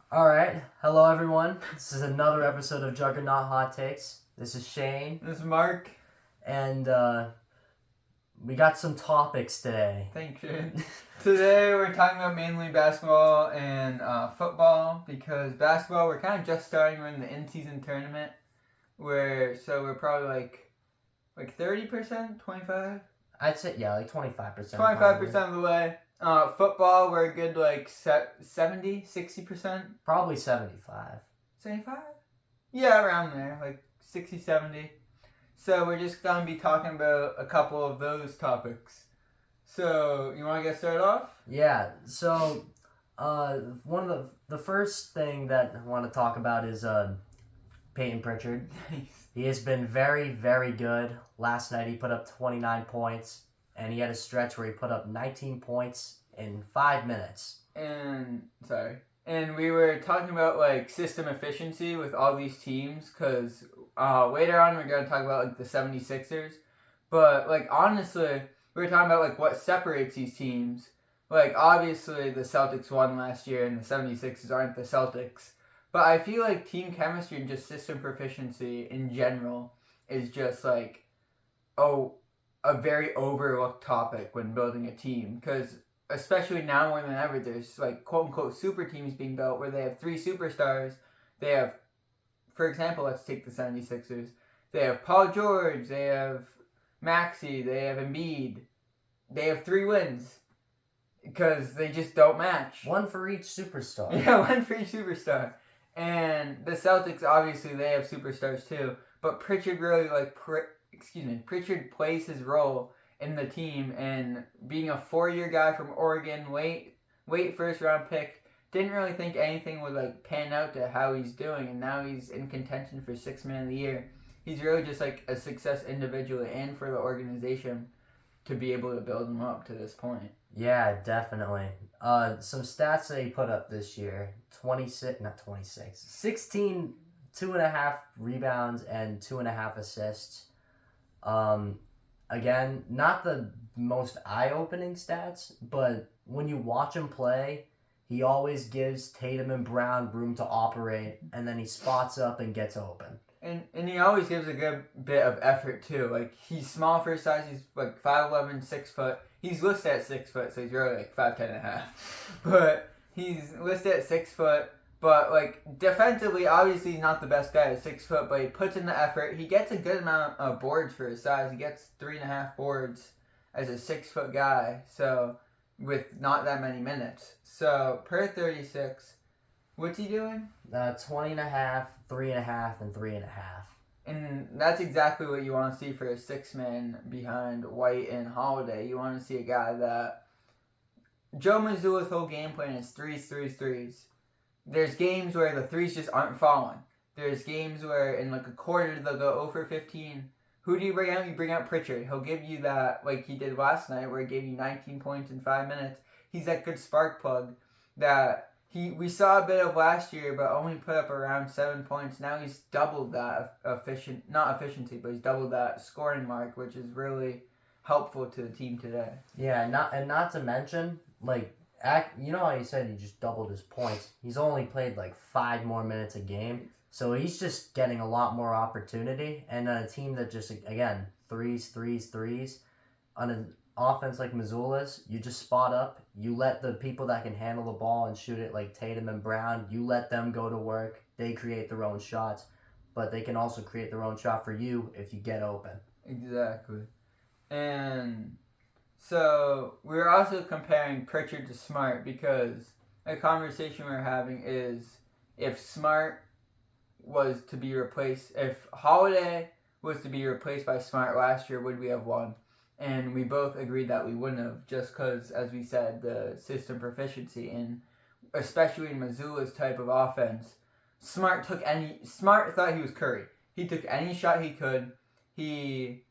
All right. Hello, everyone. This is another episode of Juggernaut Hottakes. This is Shane, This is Mark. and we got some topics today. Thanks, Shane. Today we're talking about mainly basketball and football because basketball we're kind of just starting. We're in the in-season tournament, so we're probably like 30%, 25. I'd say like 25%. 25% of the way. Football we're a good 70, 60%. Probably 75. 75? Yeah, around there, like 60, 70. So we're just going to be talking about a couple of those topics. So, you want to get started off? Yeah. So, one of the first thing that I want to talk about is Peyton Pritchard. Nice. He has been very, very good. Last night he put up 29 points, and he had a stretch where he put up 19 points in 5 minutes. And we were talking about system efficiency with all these teams because later on we're going to talk about the 76ers. But honestly, we were talking about what separates these teams. Obviously the Celtics won last year and the 76ers aren't the Celtics. But I feel like team chemistry and just system proficiency in general is just a very overlooked topic when building a team because especially now more than ever, there's quote-unquote super teams being built where they have 3 superstars. They have, for example, let's take the 76ers. They have Paul George, they have Maxey, they have Embiid. They have 3 wins because they just don't match. One for each superstar. Yeah, one for each superstar. And the Celtics, obviously, they have superstars too. But Pritchard really, Pritchard plays his role in the team, and being a 4-year guy from Oregon, late first round pick, didn't really think anything would pan out to how he's doing, and now he's in contention for 6th man of the year. He's really just a success individually and for the organization to be able to build him up to this point. Yeah, definitely. Some stats that he put up this year: 16, 2.5 rebounds and 2.5 assists. Again, not the most eye-opening stats, but when you watch him play, he always gives Tatum and Brown room to operate, and then he spots up and gets open. And he always gives a good bit of effort too. He's small for his size. He's 5'11", 6 foot. He's listed at 6 foot, so he's really 5'10" and a half. But he's listed at 6 foot. But defensively, obviously he's not the best guy at 6 foot, but he puts in the effort. He gets a good amount of boards for his size. He gets 3.5 boards as a 6 foot guy. So with not that many minutes. So per 36, what's he doing? 20.5, 3.5, and 3.5. And that's exactly what you want to see for a 6-man behind White and Holiday. You want to see a guy that Joe Mazzulla's whole game plan is threes. There's games where the threes just aren't falling. There's games where in a quarter they'll go 0 for 15. Who do you bring out? You bring out Pritchard. He'll give you that like he did last night where he gave you 19 points in 5 minutes. He's that good spark plug that we saw a bit of last year but only put up around 7 points. Now he's doubled that not efficiency, but he's doubled that scoring mark, which is really helpful to the team today. Yeah, not to mention, you know how you said he just doubled his points? He's only played 5 more minutes a game. So he's just getting a lot more opportunity. And a team that just, again, threes. On an offense like Missoula's, you just spot up. You let the people that can handle the ball and shoot it like Tatum and Brown, you let them go to work. They create their own shots. But they can also create their own shot for you if you get open. Exactly. And so we're also comparing Pritchard to Smart because a conversation we're having is if Smart was to be replaced, if Holiday was to be replaced by Smart last year, would we have won? And we both agreed that we wouldn't have, just because, as we said, the system proficiency, and especially in Missoula's type of offense, Smart thought he was Curry. He took any shot he could. He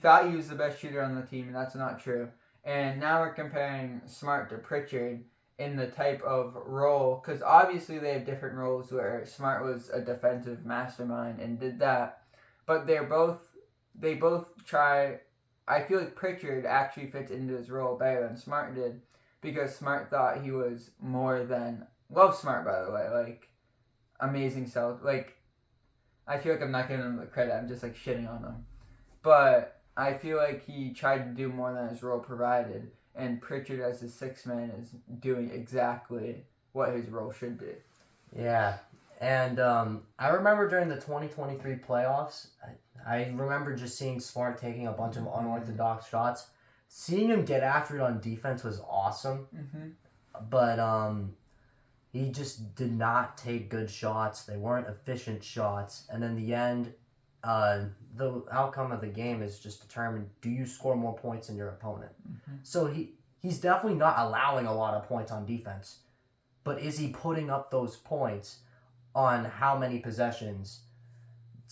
thought he was the best shooter on the team, and that's not true. And now we're comparing Smart to Pritchard in the type of role, because obviously they have different roles where Smart was a defensive mastermind and did that, but they both try. I feel like Pritchard actually fits into his role better than Smart did, because Smart thought he was more than love Smart, by the way. Like, amazing self. Like, I feel like I'm not giving him the credit. I'm just, like, shitting on him. But I feel like he tried to do more than his role provided. And Pritchard, as the sixth man, is doing exactly what his role should be. Yeah. And I remember during the 2023 playoffs, I remember just seeing Smart taking a bunch of unorthodox shots. Seeing him get after it on defense was awesome. Mm-hmm. But he just did not take good shots. They weren't efficient shots. And in the end, the outcome of the game is just determined, do you score more points than your opponent? Mm-hmm. So he's definitely not allowing a lot of points on defense. But is he putting up those points on how many possessions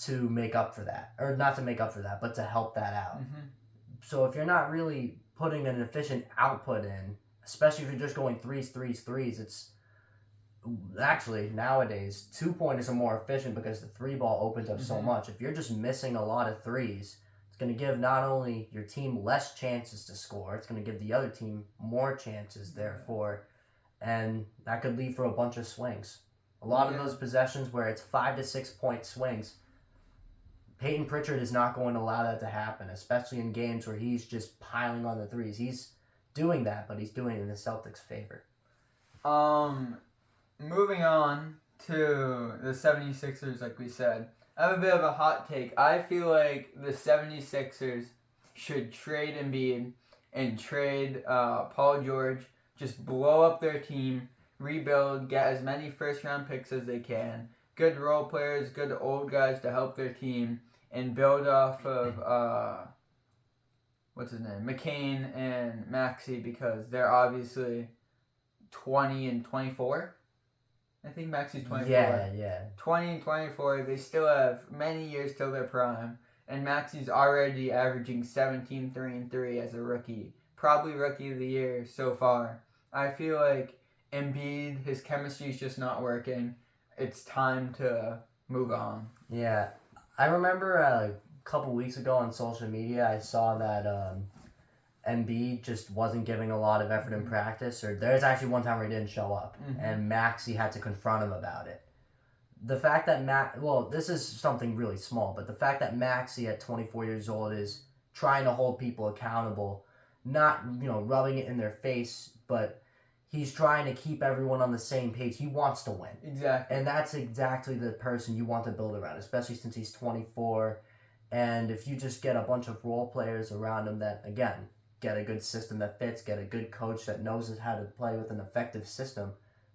to make up for that? Or not to make up for that, but to help that out. Mm-hmm. So if you're not really putting an efficient output in, especially if you're just going threes, it's actually nowadays 2-pointers are more efficient because the three ball opens up so much. If you're just missing a lot of threes, it's going to give not only your team less chances to score, it's going to give the other team more chances, therefore, and that could lead for a bunch of swings. A lot of those possessions where it's 5 to 6 point swings, Peyton Pritchard is not going to allow that to happen, especially in games where he's just piling on the threes. He's doing that, but he's doing it in the Celtics' favor. Moving on to the 76ers, like we said, I have a bit of a hot take. I feel like the 76ers should trade Embiid and trade Paul George, just blow up their team, rebuild, get as many first-round picks as they can, good role players, good old guys to help their team, and build off of, what's his name, McCain and Maxey, because they're obviously 20 and 24. I think Maxey's 24. Yeah. 20 and 24. They still have many years till their prime. And Maxey's already averaging 17, 3, and 3 as a rookie. Probably rookie of the year so far. I feel like Embiid, his chemistry is just not working. It's time to move on. Yeah. I remember a couple weeks ago on social media, I saw that Embiid just wasn't giving a lot of effort in practice, or there's actually one time where he didn't show up, and Maxey had to confront him about it. The fact that this is something really small, but the fact that Maxey at 24 years old is trying to hold people accountable, not, rubbing it in their face, but he's trying to keep everyone on the same page. He wants to win. Exactly. And that's exactly the person you want to build around, especially since he's 24. And if you just get a bunch of role players around him that, again, get a good system that fits, get a good coach that knows how to play with an effective system,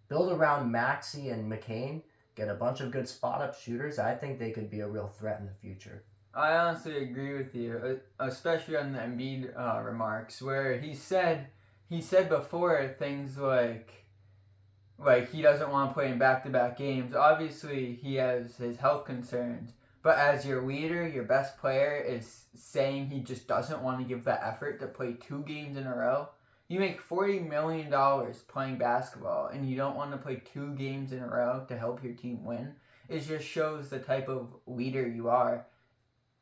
build around Maxey and McCain, get a bunch of good spot-up shooters, I think they could be a real threat in the future. I honestly agree with you, especially on the Embiid remarks, where he said before things like he doesn't want to play in back-to-back games. Obviously, he has his health concerns, but as your leader, your best player is saying he just doesn't want to give that effort to play 2 games in a row. You make $40 million playing basketball, and you don't want to play 2 games in a row to help your team win. It just shows the type of leader you are,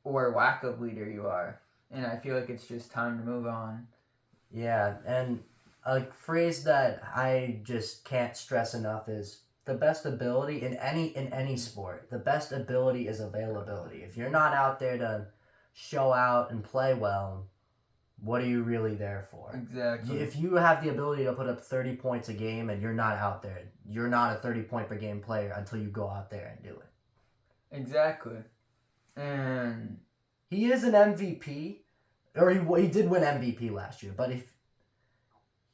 or lack of leader you are. And I feel like it's just time to move on. Yeah, and a phrase that I just can't stress enough is the best ability in any sport. The best ability is availability. If you're not out there to show out and play well, what are you really there for? Exactly. If you have the ability to put up 30 points a game and you're not out there, you're not a 30-point per game player until you go out there and do it. Exactly. And he is an MVP, or he did win MVP last year, but if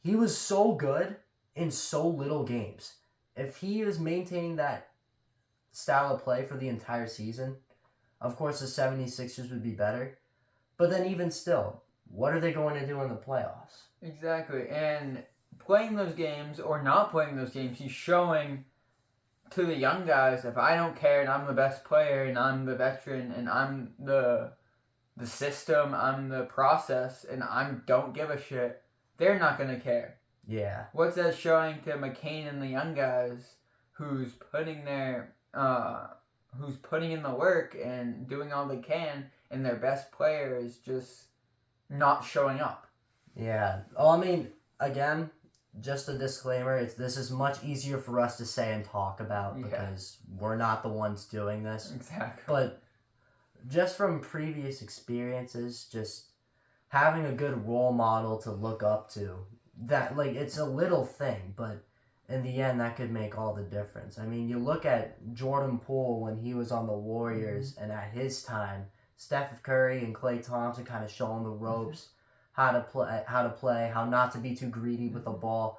he was so good in so little games, if he is maintaining that style of play for the entire season, of course the 76ers would be better, but then even still, what are they going to do in the playoffs? Exactly. And playing those games or not playing those games, he's showing to the young guys, if I don't care and I'm the best player and I'm the veteran and I'm the system, I'm the process, and I don't give a shit, they're not going to care. Yeah. What's that showing to McCain and the young guys who's putting in the work and doing all they can, and their best player is just not showing up? Yeah. Well, I mean, again, just a disclaimer, this is much easier for us to say and talk about because we're not the ones doing this. Exactly. But just from previous experiences, just having a good role model to look up to, that, like, it's a little thing, but in the end, that could make all the difference. I mean, you look at Jordan Poole when he was on the Warriors, and at his time, Steph Curry and Klay Thompson kind of showing the ropes, how to play, how not to be too greedy with the ball.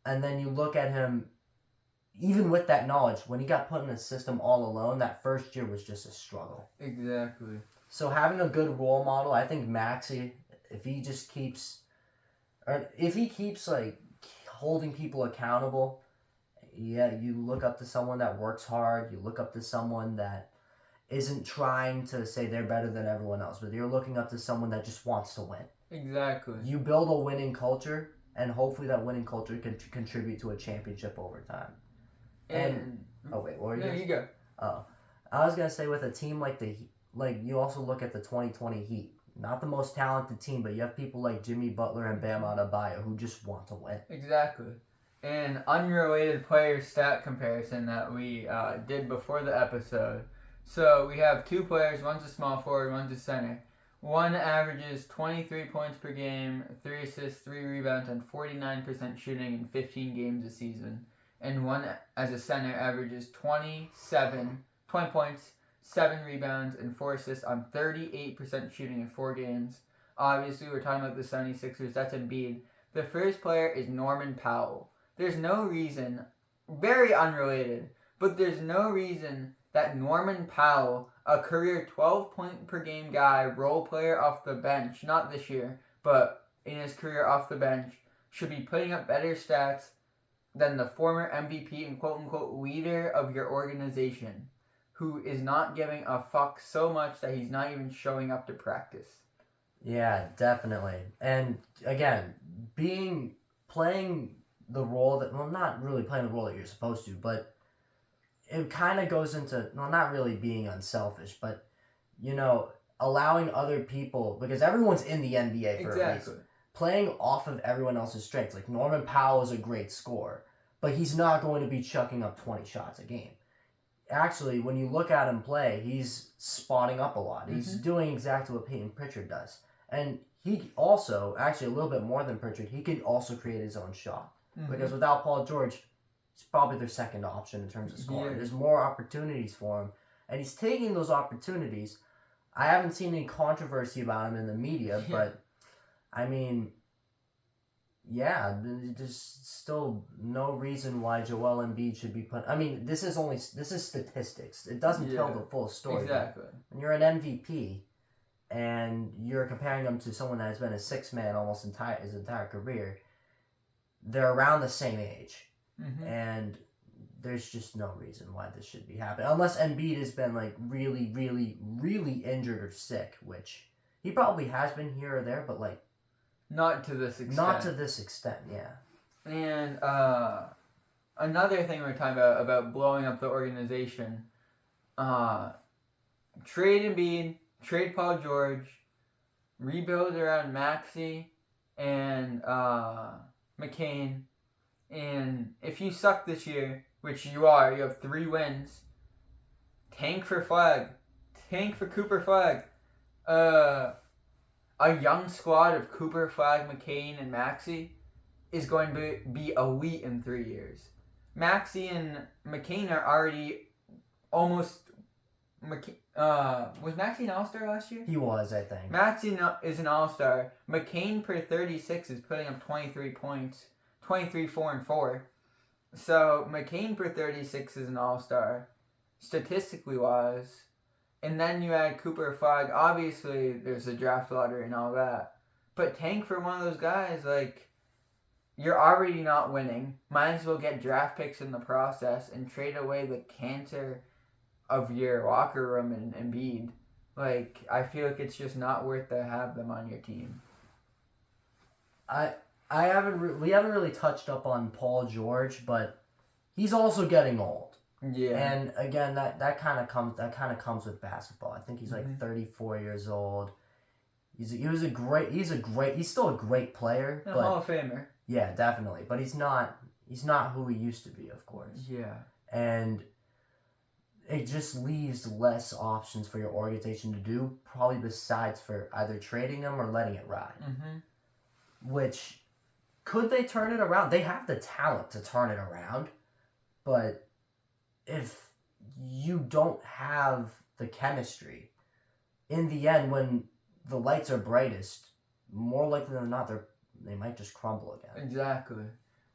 And then you look at him, even with that knowledge, when he got put in a system all alone, that first year was just a struggle. Exactly. So having a good role model, I think Maxey, if he keeps like holding people accountable, you look up to someone that works hard, you look up to someone that isn't trying to say they're better than everyone else, but you're looking up to someone that just wants to win. Exactly. You build a winning culture, and hopefully that winning culture can contribute to a championship over time. And oh wait, what were you? No, you go. Oh, I was gonna say with a team like you also look at the 2020 Heat. Not the most talented team, but you have people like Jimmy Butler and Bam Adebayo who just want to win. Exactly. An unrelated player stat comparison that we did before the episode. So we have two players, one's a small forward, one's a center. One averages 23 points per game, 3 assists, 3 rebounds, and 49% shooting in 15 games a season. And one, as a center, averages 20 points, 7 rebounds, and 4 assists on 38% shooting in 4 games. Obviously, we're talking about the 76ers. That's Embiid. The first player is Norman Powell. There's no reason, very unrelated, but there's no reason that Norman Powell, a career 12-point-per-game guy, role player off the bench, not this year, but in his career off the bench, should be putting up better stats than the former MVP and quote-unquote leader of your organization, who is not giving a fuck so much that he's not even showing up to practice. Yeah, definitely. And again, playing the role that, well, not really playing the role that you're supposed to, but it kind of goes into, well, not really being unselfish, but, allowing other people, because everyone's in the NBA for a reason. Playing off of everyone else's strengths. Like, Norman Powell is a great scorer, but he's not going to be chucking up 20 shots a game. Actually, when you look at him play, he's spotting up a lot. He's doing exactly what Peyton Pritchard does. And he also, actually a little bit more than Pritchard, he could also create his own shot. Because without Paul George, he's probably their second option in terms of scoring. There's more opportunities for him. And he's taking those opportunities. I haven't seen any controversy about him in the media, but, I mean, yeah, there's still no reason why Joel Embiid should be put. I mean, this is statistics. It doesn't tell the full story. Exactly. When you're an MVP and you're comparing him to someone that has been a six-man almost his entire career, they're around the same age. And there's just no reason why this should be happening. Unless Embiid has been, like, really, really, really injured or sick, which he probably has been here or there, but, like, not to this extent. Not to this extent, yeah. And another thing we're talking about blowing up the organization, trade Embiid, trade Paul George, rebuild around Maxey and McCain. And if you suck this year, which you are, you have 3 wins, tank for Cooper Flag. A young squad of Cooper, Flag, McCain, and Maxey is going to be elite in 3 years. Maxey and McCain are already almost... was Maxey an all-star last year? He was, I think. Maxey is an all-star. McCain per 36 is putting up 23 points. 23, 4, and 4. So McCain per 36 is an all-star, statistically wise. And then you add Cooper Flag. Obviously, there's a draft lottery and all that. But tank for one of those guys, like, you're already not winning. Might as well get draft picks in the process and trade away the cancer of your locker room and Embiid. Like, I feel like it's just not worth to have them on your team. We haven't really touched up on Paul George, but he's also getting old. Yeah. And again, that kind of comes with basketball. I think he's like 34 years old. He's still a great player. A but Hall of Famer. Yeah, definitely. But he's not who he used to be, of course. Yeah. And it just leaves less options for your organization to do, probably besides for either trading him or letting it ride. Mm-hmm. Which, could they turn it around? They have the talent to turn it around, but if you don't have the chemistry, in the end, when the lights are brightest, more likely than not, they might just crumble again. Exactly.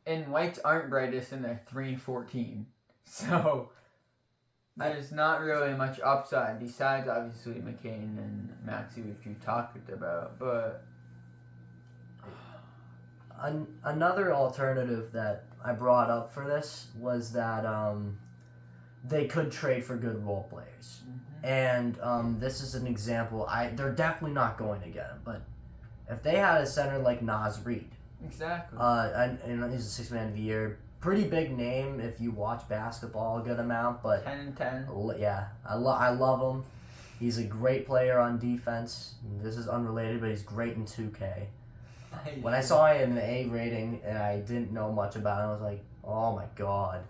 And lights aren't brightest and they're 3-14. So there's not really much upside besides obviously McCain and Maxey, which you talked about. But another alternative that I brought up for this was that they could trade for good role players. Mm-hmm. And this is an example. They're definitely not going to get him, but if they had a center like Naz Reid, exactly, and he's a sixth man of the year, pretty big name if you watch basketball a good amount, but 10-10. Yeah, I love him. He's a great player on defense. This is unrelated, but he's great in 2K. When I saw him in the A rating and I didn't know much about him, I was like, oh my god.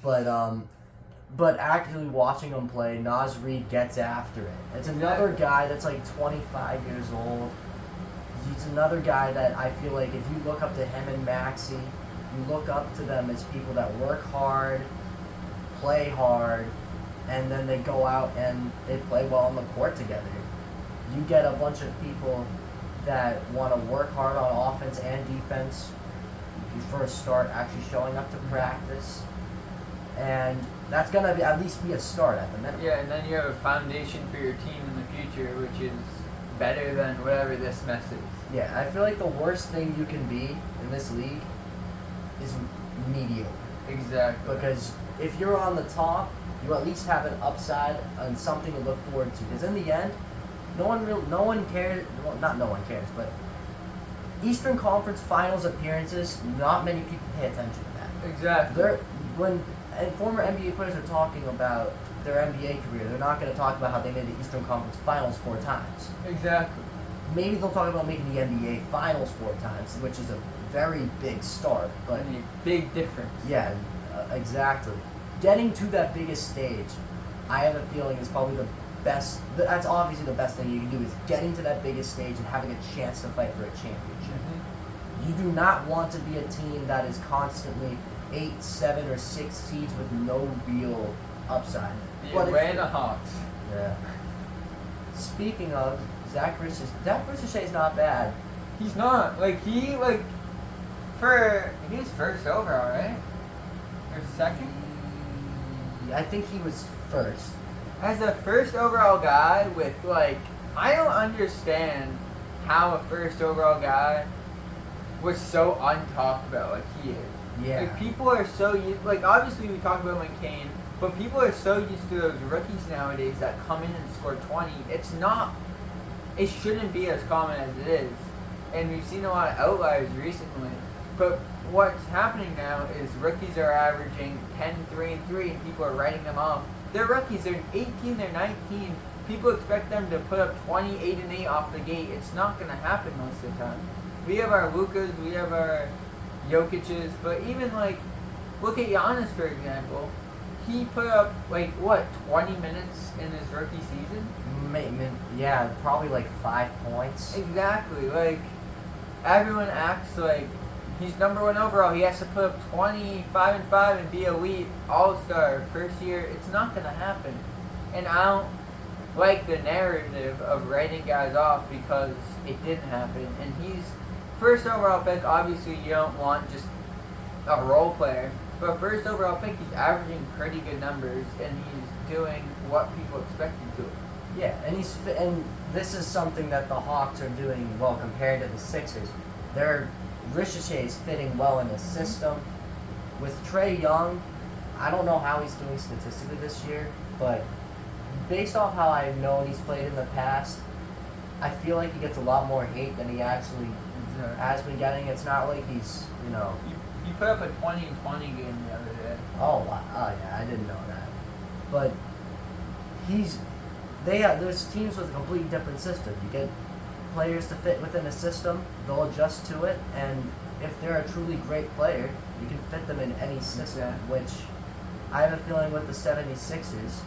But actually watching him play, Naz Reid gets after it. It's another guy that's like 25 years old. He's another guy that I feel like if you look up to him and Maxey, you look up to them as people that work hard, play hard, and then they go out and they play well on the court together. You get a bunch of people that want to work hard on offense and defense. You first start actually showing up to practice, and that's gonna at least be a start at the minimum. Yeah, and then you have a foundation for your team in the future, which is better than whatever this mess is. Yeah, I feel like the worst thing you can be in this league is mediocre. Exactly. Because if you're on the top, you at least have an upside and something to look forward to. Because in the end, no one cares. Well, not no one cares, but Eastern Conference Finals appearances, not many people pay attention to that. Exactly. When former NBA players are talking about their NBA career, they're not going to talk about how they made the Eastern Conference Finals 4 times. Exactly. Maybe they'll talk about making the NBA Finals 4 times, which is a very big start. But a big difference. Yeah, exactly. Getting to that biggest stage, I have a feeling is probably the best. That's obviously the best thing you can do is getting to that biggest stage and having a chance to fight for a championship. Mm-hmm. You do not want to be a team that is constantly 8, 7, or 6 seeds with no real upside. The Atlanta Hawks. Yeah. Speaking of Zach Ricochet's not bad. He's not he was first overall, right? Or second? I think he was first. As a first overall guy with I don't understand how a first overall guy was so untalked about like he is. Yeah. People are so obviously we talk about McCain, but people are so used to those rookies nowadays that come in and score 20. It shouldn't be as common as it is, and we've seen a lot of outliers recently. But what's happening now is rookies are averaging 10, 3, and 3, and people are writing them off. They're rookies. They're 18. They're 19. People expect them to put up 28 and 8 off the gate. It's not going to happen most of the time. We have our Lukas, we have our Jokic's, but even look at Giannis for example. He put up 20 minutes in his rookie season. Yeah, probably 5 points. Exactly. Everyone acts like he's number 1 overall. He has to put up 25 and 5 and be elite all-star first year. It's not gonna happen. And I don't like the narrative of writing guys off because it didn't happen. And he's first overall pick. Obviously, you don't want just a role player. But first overall pick, he's averaging pretty good numbers, and he's doing what people expect him to. Yeah, and this is something that the Hawks are doing well compared to the Sixers. Ricochet is fitting well in the system. With Trae Young, I don't know how he's doing statistically this year, but based off how I've known he's played in the past, I feel like he gets a lot more hate than he actually has been getting. It's not like he's, He put up a 20 and 20 game the other day. Oh, wow. Oh, yeah, I didn't know that. But there's teams with a completely different system. You get players to fit within a system, they'll adjust to it, and if they're a truly great player, you can fit them in any system, Exactly. which I have a feeling with the 76ers,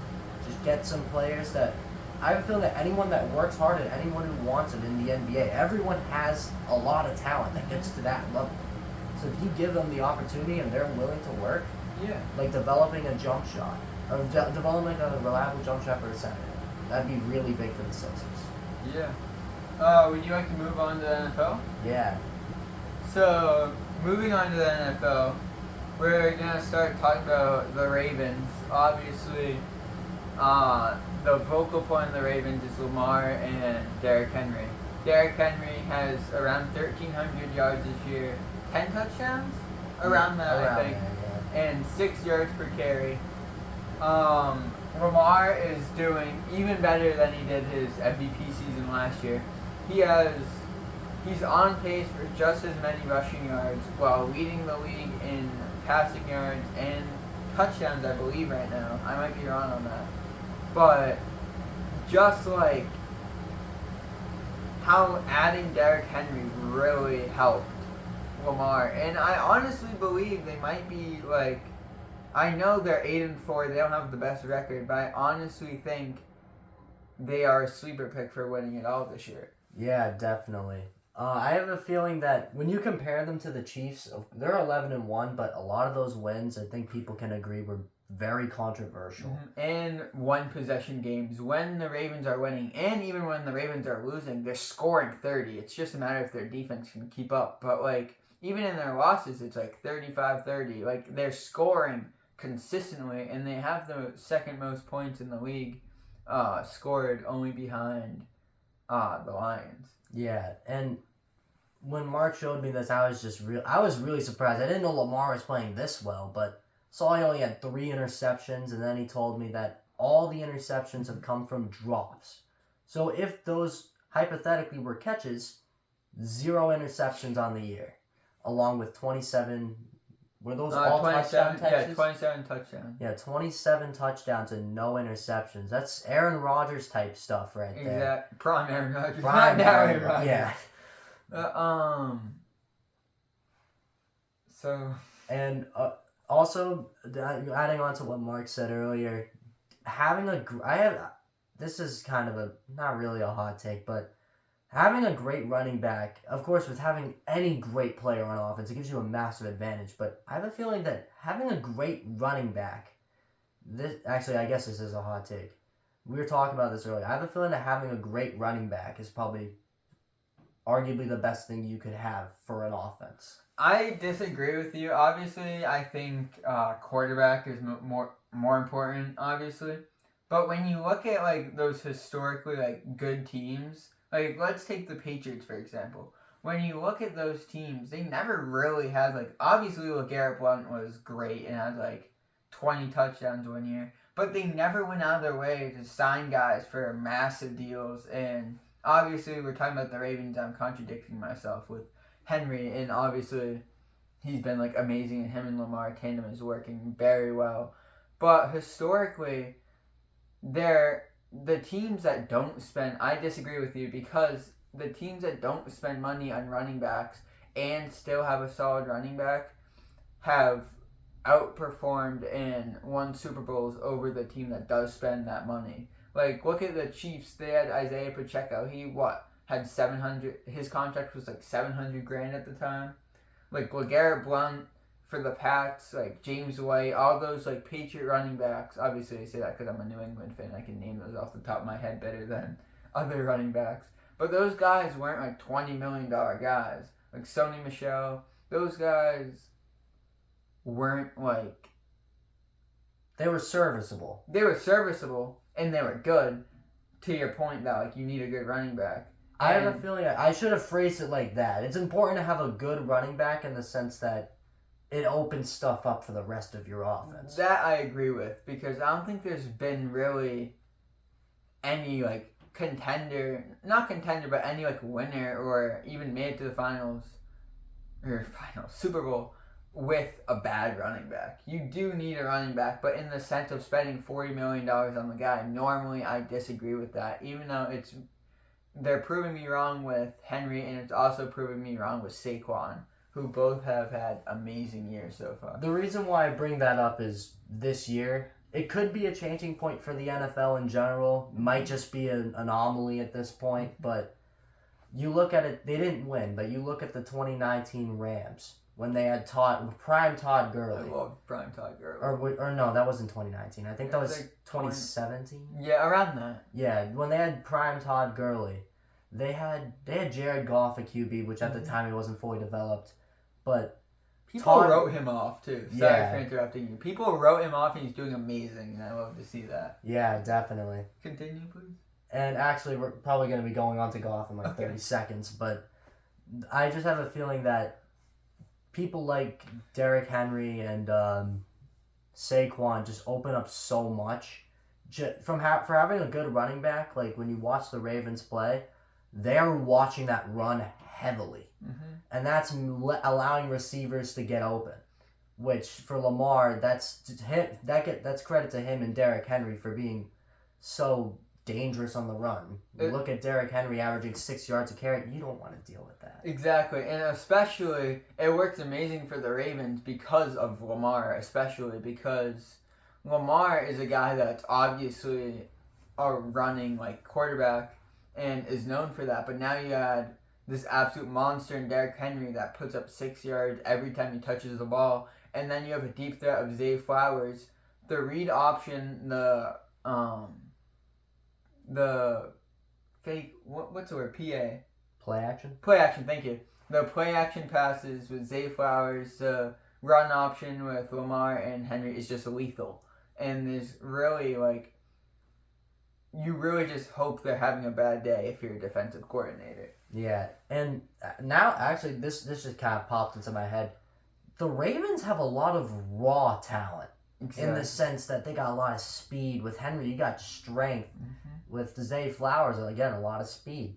just get some players that I have a feeling that anyone that works hard and anyone who wants it in the NBA, everyone has a lot of talent that gets to that level. So if you give them the opportunity and they're willing to work, Yeah. like developing a jump shot, or developing a reliable jump shot for a center, that'd be really big for the Sixers. Yeah. Would you like to move on to the NFL? Yeah. So, moving on to the NFL, we're going to start talking about the Ravens. Obviously, the focal point of the Ravens is Lamar and Derrick Henry. Derrick Henry has around 1,300 yards this year, 10 touchdowns? Around that, I think. There, And 6 yards per carry. Lamar is doing even better than he did his MVP season last year. He's on pace for just as many rushing yards while leading the league in passing yards and touchdowns, I believe, right now. I might be wrong on that. But just like how adding Derrick Henry really helped Lamar. And I honestly believe they might be like, I know they're 8-4, they don't have the best record, but I honestly think they are a sleeper pick for winning it all this year. Yeah, definitely. I have a feeling that when you compare them to the Chiefs, they're 11-1, but a lot of those wins, I think people can agree, were very controversial. And one possession games, when the Ravens are winning, and even when the Ravens are losing, they're scoring 30. It's just a matter if their defense can keep up. But like even in their losses, it's like 35-30. Like they're scoring consistently, and they have the second most points in the league, scored only behind the Lions. Yeah, and when Mark showed me this, I was really surprised. I didn't know Lamar was playing this well, but saw he only had 3 interceptions, and then he told me that all the interceptions have come from drops. So if those hypothetically were catches, 0 interceptions on the year, along with 27. Were those all touchdown catches? Yeah, 27 touchdowns. Yeah, 27 touchdowns and no interceptions. That's Aaron Rodgers type stuff right there. Exactly. Prime Aaron Rodgers. Prime Aaron Rodgers. Yeah. So. And also, adding on to what Mark said earlier, this is kind of not really a hot take, but having a great running back, of course, with having any great player on offense, it gives you a massive advantage. But I have a feeling that having a great running back, I guess this is a hot take. We were talking about this earlier. I have a feeling that having a great running back is probably arguably the best thing you could have for an offense. I disagree with you. Obviously, I think quarterback is more important, obviously. But when you look at like those historically like good teams, like let's take the Patriots for example. When you look at those teams, they never really had like obviously LeGarrette Blount was great and had like 20 touchdowns one year, but they never went out of their way to sign guys for massive deals. And obviously, we're talking about the Ravens. I'm contradicting myself with Henry, and obviously he's been like amazing, and him and Lamar tandem is working very well. But historically, the teams that don't spend, I disagree with you, because the teams that don't spend money on running backs and still have a solid running back have outperformed and won Super Bowls over the team that does spend that money. Like, look at the Chiefs. They had Isaiah Pacheco. He had 700. His contract was like $700,000 at the time. Like LeGarrette Blount for the Pats, like James White, all those like Patriot running backs. Obviously, I say that because I'm a New England fan. I can name those off the top of my head better than other running backs. But those guys weren't like $20 million guys. Like Sony Michel, those guys weren't like. They were serviceable. They were serviceable and they were good. To your point that like you need a good running back. I have a feeling I should have phrased it like that. It's important to have a good running back in the sense that it opens stuff up for the rest of your offense. That I agree with, because I don't think there's been really any like not contender, but any like winner or even made it to the Super Bowl with a bad running back. You do need a running back, but in the sense of spending $40 million on the guy, normally I disagree with that, even though they're proving me wrong with Henry, and it's also proving me wrong with Saquon. who both have had amazing years so far. The reason why I bring that up is this year, it could be a changing point for the NFL in general. Might just be an anomaly at this point, but you look at it, they didn't win, but you look at the 2019 Rams when they had prime Todd I Gurley. love prime Todd Gurley. Or no, that wasn't 2019. I think that was like 2017. Yeah, around that. Yeah, when they had prime Todd Gurley, they had Jared Goff at QB, which at the time he wasn't fully developed, but people wrote him off too. Sorry Yeah. for interrupting you. People wrote him off, and he's doing amazing, and I love to see that. Yeah, definitely. Continue, please. And actually, we're probably going to be going on to Goff in like Okay. 30 seconds, but I just have a feeling that people like Derrick Henry and Saquon just open up so much. For having a good running back, like when you watch the Ravens play, they're watching that run heavily. Mm-hmm. And that's allowing receivers to get open. Which, for Lamar, that's credit to him and Derrick Henry for being so dangerous on the run. You look at Derrick Henry averaging 6 yards a carry, you don't want to deal with that. Exactly, and especially it works amazing for the Ravens because of Lamar, especially because Lamar is a guy that's obviously a running like quarterback and is known for that. But now you add this absolute monster in Derrick Henry that puts up 6 yards every time he touches the ball, and then you have a deep threat of Zay Flowers. The read option, the fake, what's the word? PA. Play action? Play action, thank you. The play action passes with Zay Flowers, the run option with Lamar and Henry is just lethal. And there's really, like, you really just hope they're having a bad day if you're a defensive coordinator. Yeah, and now, actually, this just kind of popped into my head. The Ravens have a lot of raw talent. Exactly. In the sense that they got a lot of speed. With Henry, you got strength. With Zay Flowers, again, a lot of speed.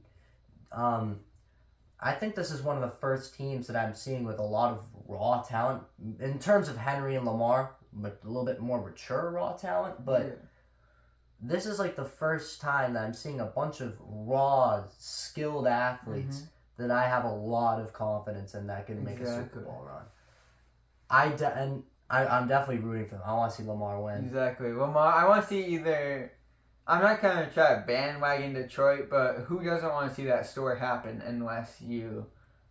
I think this is one of the first teams that I'm seeing with a lot of raw talent. In terms of Henry and Lamar, but a little bit more mature raw talent. But this is like the first time that I'm seeing a bunch of raw, skilled athletes that I have a lot of confidence in that can make a Super Bowl run. I'm definitely rooting for them. I want to see Lamar win. Exactly. Lamar, I want to see either... I'm not going to try to bandwagon Detroit, but who doesn't want to see that story happen unless you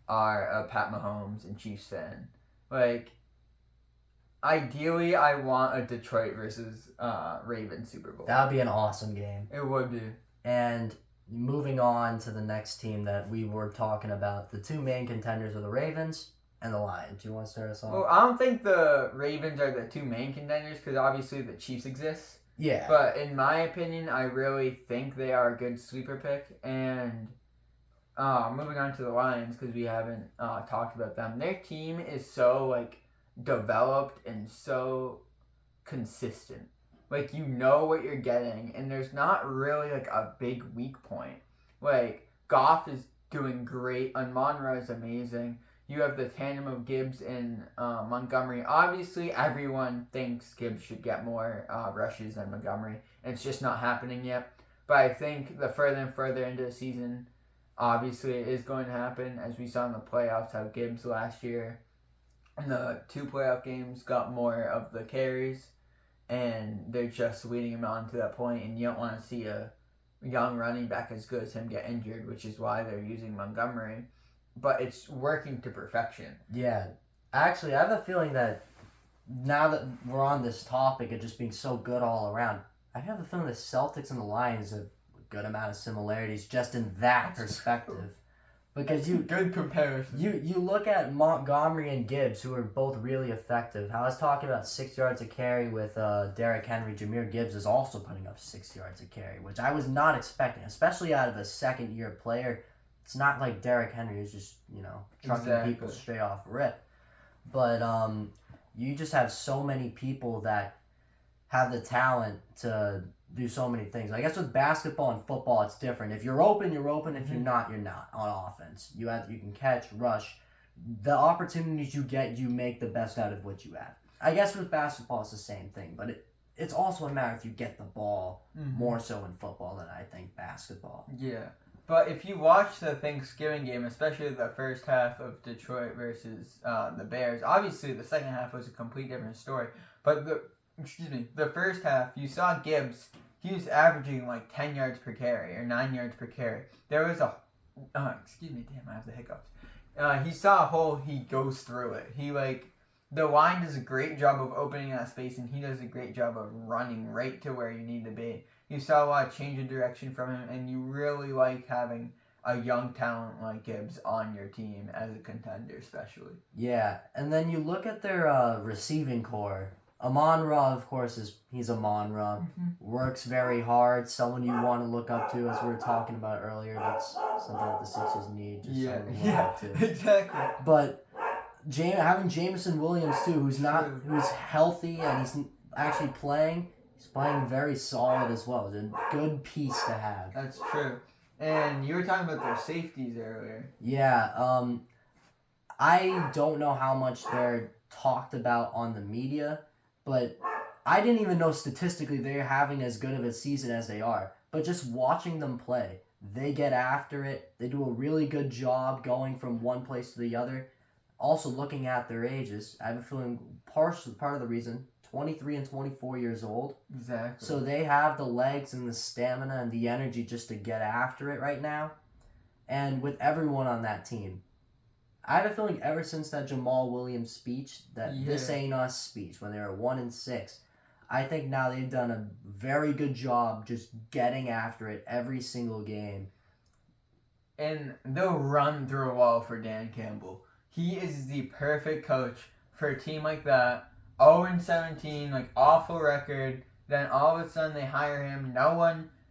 are a Pat Mahomes and Chiefs fan? Like, ideally, I want a Detroit versus Ravens Super Bowl. That would be an awesome game. It would be. And moving on to the next team that we were talking about, the two main contenders are the Ravens and the Lions. Do you want to start us off? Well, I don't think the Ravens are the two main contenders because obviously the Chiefs exist. Yeah. But in my opinion, I really think they are a good sleeper pick. And moving on to the Lions because we haven't talked about them. Their team is so like developed and so consistent. Like you know what you're getting, and there's not really like a big weak point. Like Goff is doing great. Monroe is amazing. You have the tandem of Gibbs and Montgomery. Obviously, everyone thinks Gibbs should get more rushes than Montgomery, and it's just not happening yet. But I think the further and further into the season, obviously, it is going to happen, as we saw in the playoffs, how Gibbs last year in the 2 playoff games got more of the carries, and they're just leading him on to that point, and you don't want to see a young running back as good as him get injured, which is why they're using Montgomery. But it's working to perfection. Yeah. Actually, I have a feeling that now that we're on this topic of just being so good all around, I have a feeling the Celtics and the Lions have a good amount of similarities just in that perspective. Because good comparison. You look at Montgomery and Gibbs, who are both really effective. I was talking about 6 yards a carry with Derrick Henry. Jahmyr Gibbs is also putting up 6 yards a carry, which I was not expecting, especially out of a second-year player. It's not like Derrick Henry is just, trucking people straight off rip. But you just have so many people that have the talent to do so many things. I guess with basketball and football, it's different. If you're open, you're open. If you're not, you're not on offense. You can catch, rush. The opportunities you get, you make the best out of what you have. I guess with basketball, it's the same thing. But it's also a matter if you get the ball more so in football than I think basketball. Yeah. But if you watch the Thanksgiving game, especially the first half of Detroit versus the Bears, obviously the second half was a complete different story. But the first half, you saw Gibbs. He was averaging like 10 yards per carry or 9 yards per carry. There was a damn, I have the hiccups. He saw a hole. He goes through it. The line does a great job of opening that space, and he does a great job of running right to where you need to be. You saw a lot of change of direction from him, and you really like having a young talent like Gibbs on your team as a contender, especially. Yeah, and then you look at their receiving core. Amon-Ra, of course, he's Amon-Ra. Mm-hmm. Works very hard. Someone you want to look up to, as we were talking about earlier. That's something that the Sixers need. Just someone to look up to. Exactly. But having Jameson Williams too, who's healthy and he's actually playing. He's playing very solid as well. It's a good piece to have. That's true. And you were talking about their safeties earlier. Yeah. I don't know how much they're talked about on the media, but I didn't even know statistically they're having as good of a season as they are. But just watching them play, they get after it. They do a really good job going from one place to the other. Also, looking at their ages, I have a feeling part of the reason, 23 and 24 years old. Exactly. So they have the legs and the stamina and the energy just to get after it right now. And with everyone on that team, I have a feeling ever since that Jamal Williams speech, this ain't us speech, when they were 1-6, I think now they've done a very good job just getting after it every single game. And they'll run through a wall for Dan Campbell. He is the perfect coach for a team like that. 0-17, like awful record. Then all of a sudden they hire him.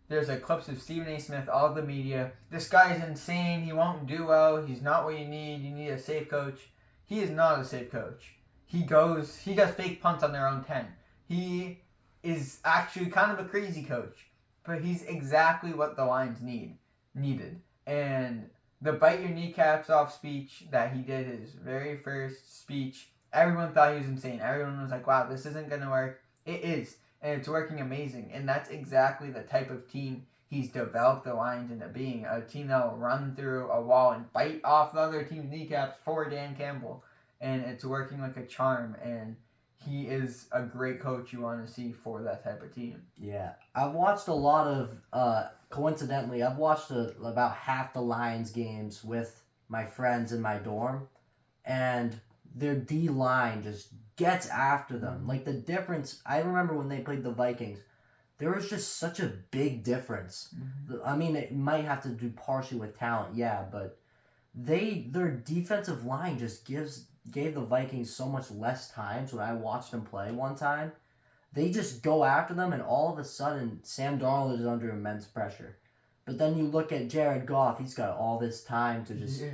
There's clips of Stephen A. Smith, all the media. This guy's insane. He won't do well. He's not what you need. You need a safe coach. He is not a safe coach. He does fake punts on their own 10. He is actually kind of a crazy coach. But he's exactly what the Lions needed. And the bite your kneecaps off speech that he did, his very first speech, everyone thought he was insane. Everyone was like, wow, this isn't going to work. It is. And it's working amazing. And that's exactly the type of team he's developed the Lions into being. A team that will run through a wall and bite off the other team's kneecaps for Dan Campbell. And it's working like a charm. And he is a great coach you want to see for that type of team. Yeah. I've watched a lot of, coincidentally, I've watched about half the Lions games with my friends in my dorm. And their D-line just gets after them. Like, the difference, I remember when they played the Vikings, there was just such a big difference. Mm-hmm. I mean, it might have to do partially with talent, yeah, but their defensive line just gave the Vikings so much less time. So when I watched them play one time, they just go after them, and all of a sudden, Sam Darnold is under immense pressure. But then you look at Jared Goff, he's got all this time to just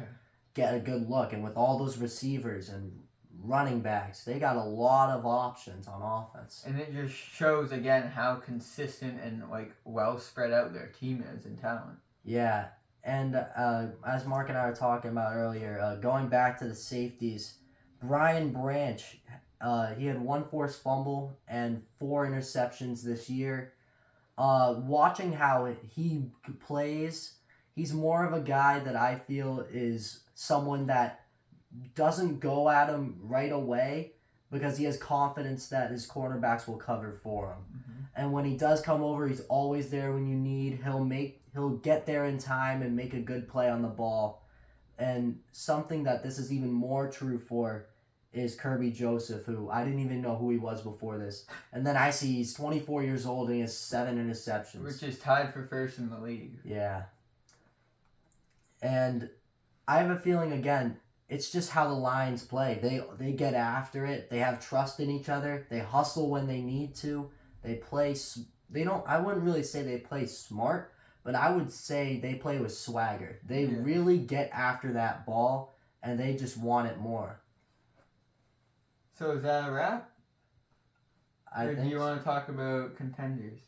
get a good look. And with all those receivers and running backs, they got a lot of options on offense. And it just shows, again, how consistent and well spread out their team is in talent. Yeah. And as Mark and I were talking about earlier, going back to the safeties, Brian Branch, he had 1 forced fumble and 4 interceptions this year. Watching how he plays, he's more of a guy that I feel is someone that doesn't go at him right away because he has confidence that his cornerbacks will cover for him. Mm-hmm. And when he does come over, he's always there when you need. He'll get there in time and make a good play on the ball. And something that this is even more true for is Kirby Joseph, who I didn't even know who he was before this. And then I see he's 24 years old and he has 7 interceptions. Which is tied for first in the league. Yeah. And I have a feeling, again, it's just how the Lions play. They get after it. They have trust in each other. They hustle when they need to. They play. I wouldn't really say they play smart, but I would say they play with swagger. They really get after that ball, and they just want it more. So is that a wrap? Or do you want to talk about contenders?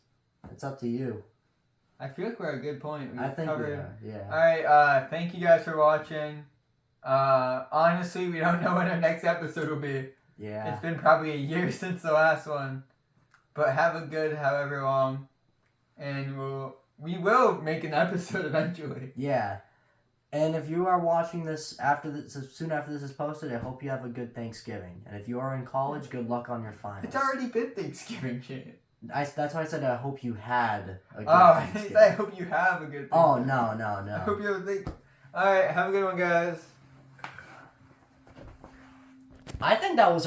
It's up to you. I feel like we're at a good point. I think we are, yeah. All right, thank you guys for watching. Honestly, we don't know when our next episode will be. Yeah. It's been probably a year since the last one. But have a good however long. And we'll we will make an episode eventually. Yeah. And if you are watching this soon after this is posted, I hope you have a good Thanksgiving. And if you are in college, good luck on your finals. It's already been Thanksgiving, Shane. That's why I said I hope you had a good I Thanksgiving. I hope you have a good Thanksgiving. Oh, no. I hope you have a thing. Alright, have a good one, guys. I think that was our